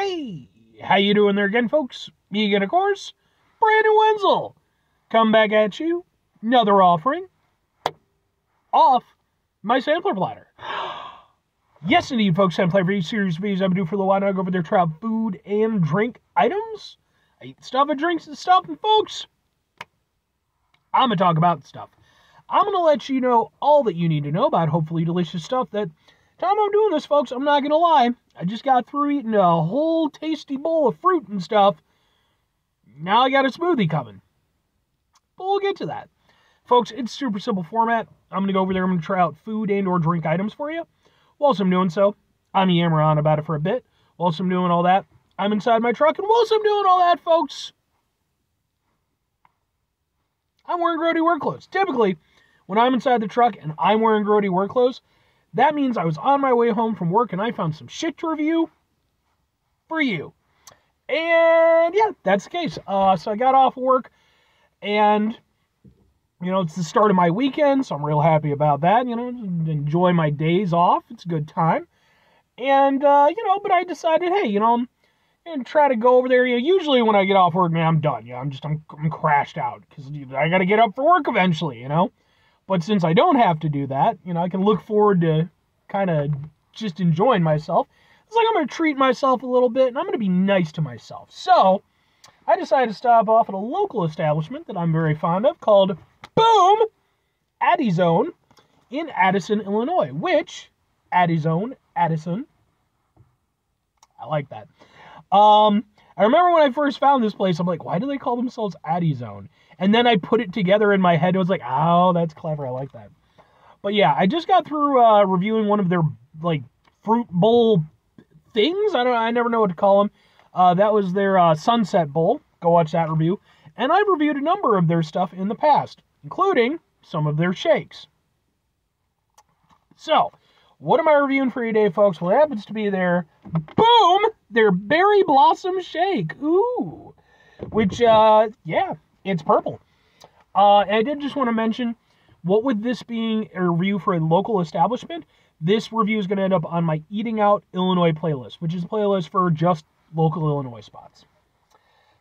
Hey, how you doing there again, folks? Me again, of course, Brandon Wenzel. Come back at you, another offering off my sampler platter. Yes, indeed, folks, sampler for each series of videos I've been doing for a little while now. I go over there, try out food and drink items. I eat stuff and drinks and stuff, and folks, I'm going to talk about stuff. I'm going to let you know all that you need to know about hopefully delicious stuff that time I'm doing this, folks, I'm not going to lie. I just got through eating a whole tasty bowl of fruit and stuff. Now I got a smoothie coming. But we'll get to that. Folks, it's super simple format. I'm going to go over there. I'm going to try out food and or drink items for you. Whilst I'm doing so, I'm yammering on about it for a bit. Whilst I'm doing all that, I'm inside my truck. And whilst I'm doing all that, folks, I'm wearing grody work clothes. Typically, when I'm inside the truck and I'm wearing grody work clothes, that means I was on my way home from work and I found some shit to review for you. And yeah, that's the case. So I got off work and, you know, it's the start of my weekend, so I'm real happy about that. You know, enjoy my days off. It's a good time. And, you know, but I decided, hey, you know, I'm going to try to go over there. You know, usually when I get off work, man, I'm done. You know, I'm crashed out because I got to get up for work eventually, you know. But since I don't have to do that, you know, I can look forward to kind of just enjoying myself. It's like I'm going to treat myself a little bit, and I'm going to be nice to myself. So, I decided to stop off at a local establishment that I'm very fond of called, boom, Addison in Addison, Illinois. Which, Addison, I like that. I remember when I first found this place, I'm like, why do they call themselves Addison? And then I put it together in my head. It was like, oh, that's clever. I like that. But yeah, I just got through reviewing one of their like fruit bowl things. I never know what to call them. That was their Sunset Bowl. Go watch that review. And I've reviewed a number of their stuff in the past, including some of their shakes. So, what am I reviewing for you today, folks? Well, it happens to be their, boom, their Berry Blossom Shake. Ooh. Which, yeah, it's purple. And I did just want to mention, what with this being a review for a local establishment, this review is going to end up on my Eating Out Illinois playlist, which is a playlist for just local Illinois spots.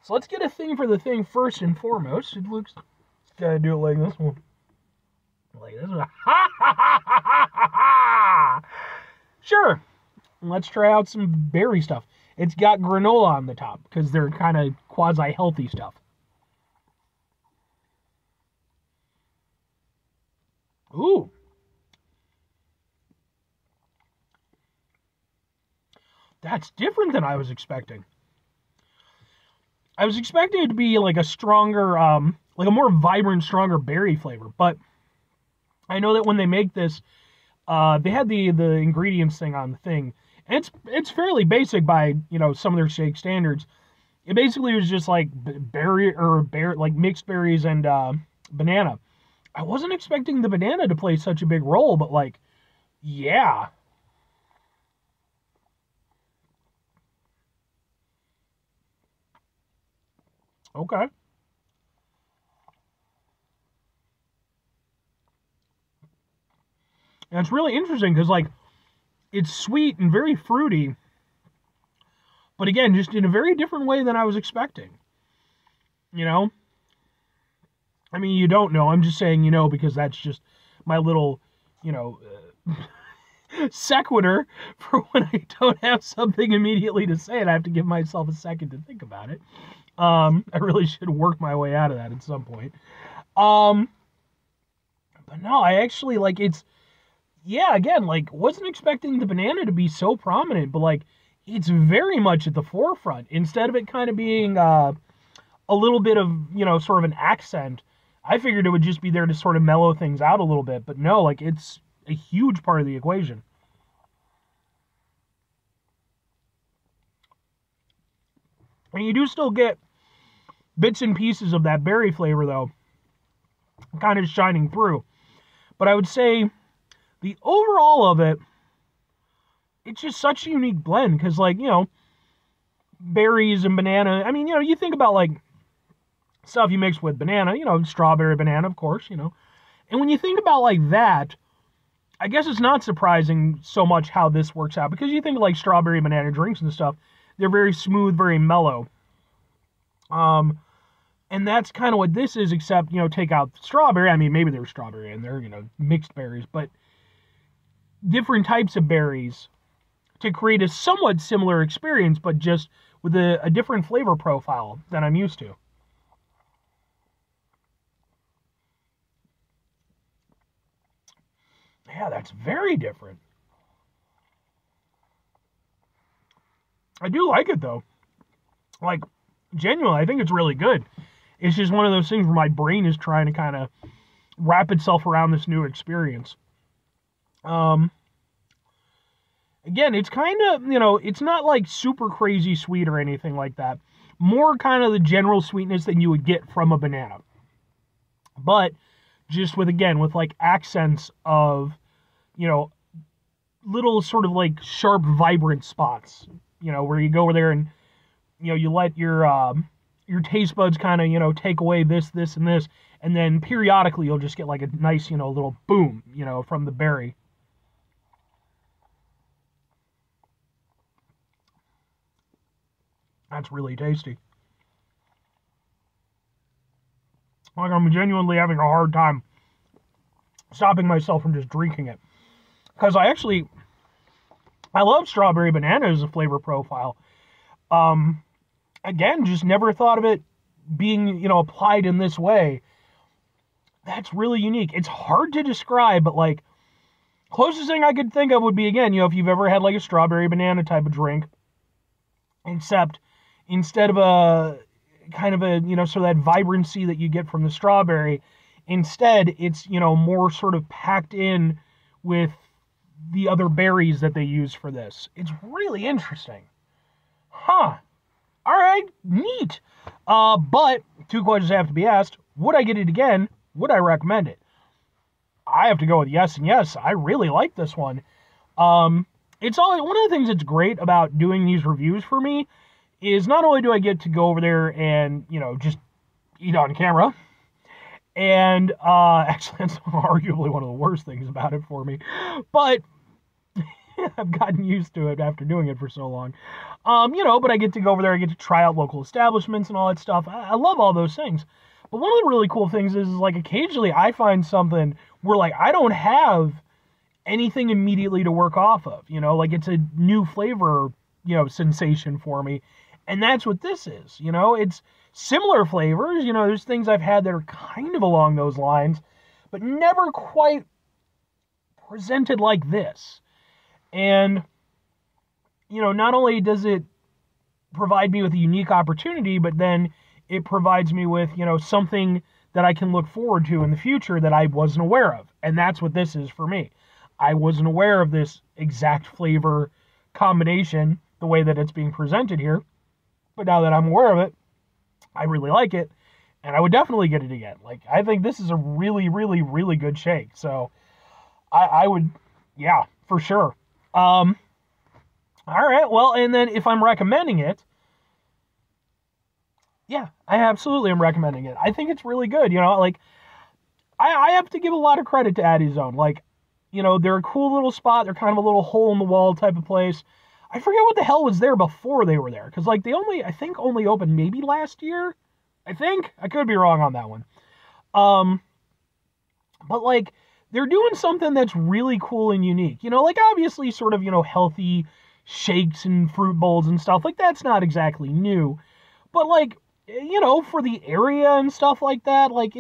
So let's get a thing for the thing first and foremost. It looks, gotta do it like this one. Like this one. Ha ha ha ha ha ha! Sure. Let's try out some berry stuff. It's got granola on the top because they're kind of quasi-healthy stuff. Ooh. That's different than I was expecting. I was expecting it to be like a stronger, like a more vibrant, stronger berry flavor. But I know that when they make this, they had the ingredients thing on the thing. And it's fairly basic by, you know, some of their shake standards. It basically was just like like mixed berries and banana. I wasn't expecting the banana to play such a big role, but like, yeah. Okay. And it's really interesting because, like, it's sweet and very fruity. But again, just in a very different way than I was expecting. You know? I mean, you don't know. I'm just saying, you know, because that's just my little, you know, sequitur for when I don't have something immediately to say and I have to give myself a second to think about it. I really should work my way out of that at some point. But no, I actually, like, it's, yeah, again, like, wasn't expecting the banana to be so prominent, but, like, it's very much at the forefront. Instead of it kind of being a little bit of, you know, sort of an accent, I figured it would just be there to sort of mellow things out a little bit. But no, like, it's a huge part of the equation. And you do still get bits and pieces of that berry flavor, though, kind of shining through. But I would say the overall of it, it's just such a unique blend. Because, like, you know, berries and banana. I mean, you know, you think about, like, stuff you mix with banana. You know, strawberry banana, of course, you know. And when you think about, like, that, I guess it's not surprising so much how this works out. Because you think of, like, strawberry banana drinks and stuff. They're very smooth, very mellow. And that's kind of what this is, except, take out the strawberry. I mean, maybe there's strawberry in there, mixed berries, but different types of berries to create a somewhat similar experience, but just with a different flavor profile than I'm used to. Yeah, that's very different. I do like it, though. Like, genuinely, I think it's really good. It's just one of those things where my brain is trying to kind of wrap itself around this new experience. Again, it's kind of, it's not like super crazy sweet or anything like that. More kind of the general sweetness that you would get from a banana. But just with like accents of, little sort of like sharp, vibrant spots, where you go over there and, you let your taste buds kind of, take away this, and this, and then periodically you'll just get like a nice, little boom, from the berry. That's really tasty. Like, I'm genuinely having a hard time stopping myself from just drinking it. Because I love strawberry banana as a flavor profile. Again, just never thought of it being, applied in this way. That's really unique. It's hard to describe, but like, closest thing I could think of would be, again, if you've ever had like a strawberry banana type of drink, except instead of a kind of a, sort of that vibrancy that you get from the strawberry, instead it's, more sort of packed in with the other berries that they use for this. It's really interesting. Huh. All right, neat. But two questions have to be asked. Would I get it again? Would I recommend it? I have to go with yes and yes. I really like this one. It's all one of the things that's great about doing these reviews for me is not only do I get to go over there and, just eat on camera, and actually that's arguably one of the worst things about it for me, but I've gotten used to it after doing it for so long. But I get to go over there, I get to try out local establishments and all that stuff. I love all those things. But one of the really cool things is like occasionally I find something where like I don't have anything immediately to work off of, like it's a new flavor, sensation for me. And that's what this is, it's similar flavors, there's things I've had that are kind of along those lines, but never quite presented like this. And, not only does it provide me with a unique opportunity, but then it provides me with, something that I can look forward to in the future that I wasn't aware of. And that's what this is for me. I wasn't aware of this exact flavor combination the way that it's being presented here. But now that I'm aware of it, I really like it. And I would definitely get it again. Like, I think this is a really, really, really good shake. So, I would, yeah, for sure. All right, well, and then if I'm recommending it, yeah, I absolutely am recommending it. I think it's really good, like, I have to give a lot of credit to Addy's Zone. Like, they're a cool little spot. They're kind of a little hole-in-the-wall type of place. I forget what the hell was there before they were there, because, like, they I think only opened maybe last year. I think. I could be wrong on that one. But, like, they're doing something that's really cool and unique. Like, obviously, sort of, healthy shakes and fruit bowls and stuff. Like, that's not exactly new. But, like, for the area and stuff like that, like,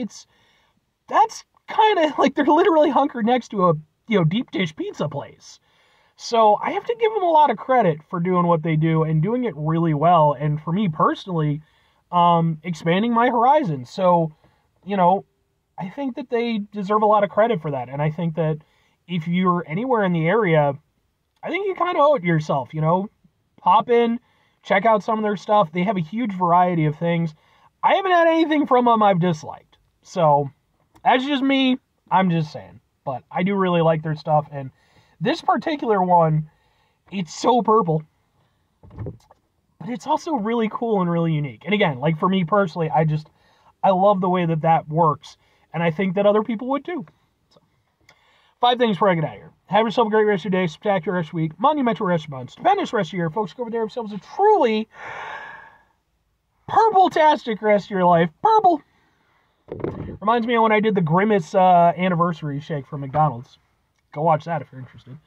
that's kind of, like, they're literally hunkered next to a, deep dish pizza place. So I have to give them a lot of credit for doing what they do and doing it really well. And for me personally, expanding my horizons. So, I think that they deserve a lot of credit for that. And I think that if you're anywhere in the area, I think you kind of owe it to yourself, pop in, check out some of their stuff. They have a huge variety of things. I haven't had anything from them I've disliked. So that's just me. I'm just saying. But I do really like their stuff. And this particular one, it's so purple. But it's also really cool and really unique. And again, like for me personally, I love the way that works. And I think that other people would too. So. 5 things before I get out of here. Have yourself a great rest of your day, spectacular rest of your week, monumental rest of your month, stupendous rest of your year. Folks, go over there yourselves a truly purple-tastic rest of your life. Purple! Reminds me of when I did the Grimace anniversary shake from McDonald's. Go watch that if you're interested.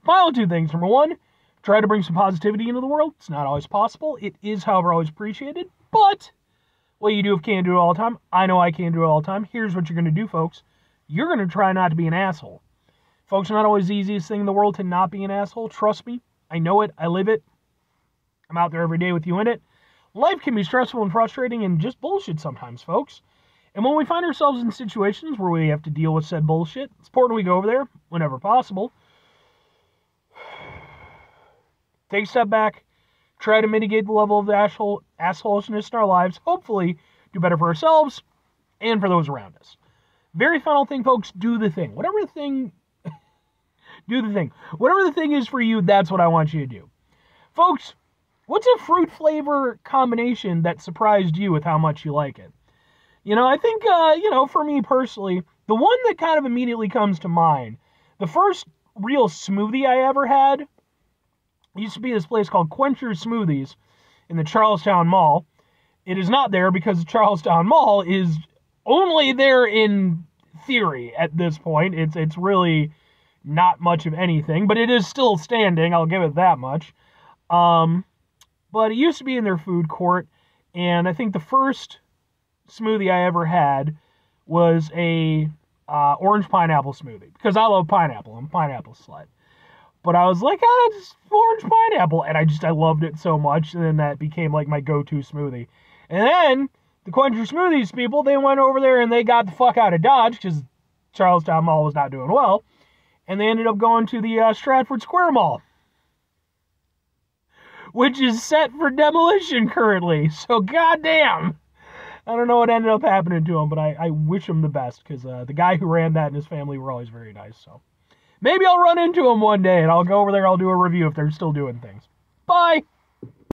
Final 2 things. Number 1, try to bring some positivity into the world. It's not always possible. It is, however, always appreciated. But what you do if you can't do it all the time, I know I can't do it all the time. Here's what you're going to do, folks. You're going to try not to be an asshole. Folks, not always the easiest thing in the world to not be an asshole. Trust me. I know it. I live it. I'm out there every day with you in it. Life can be stressful and frustrating and just bullshit sometimes, folks. And when we find ourselves in situations where we have to deal with said bullshit, it's important we go over there whenever possible. Take a step back. Try to mitigate the level of the assholishness in our lives. Hopefully, do better for ourselves and for those around us. Very final thing, folks, do the thing. Whatever the thing... do the thing. Whatever the thing is for you, that's what I want you to do. Folks, what's a fruit flavor combination that surprised you with how much you like it? You know, I think, for me personally, the one that kind of immediately comes to mind, the first real smoothie I ever had, used to be this place called Quencher's Smoothies in the Charlestown Mall. It is not there because the Charlestown Mall is only there in theory at this point. It's really not much of anything, but it is still standing. I'll give it that much. But it used to be in their food court, and I think the first smoothie I ever had was a orange pineapple smoothie, because I love pineapple. I'm a pineapple slut. But I was like, it's orange pineapple, and I loved it so much, and then that became like my go-to smoothie. And then the Quencher Smoothies people, they went over there and they got the fuck out of Dodge, because Charlestown Mall was not doing well, and they ended up going to the Stratford Square Mall, which is set for demolition currently. So goddamn, I don't know what ended up happening to him, but I wish him the best, because the guy who ran that and his family were always very nice. So maybe I'll run into him one day and I'll go over there, I'll do a review if they're still doing things. Bye!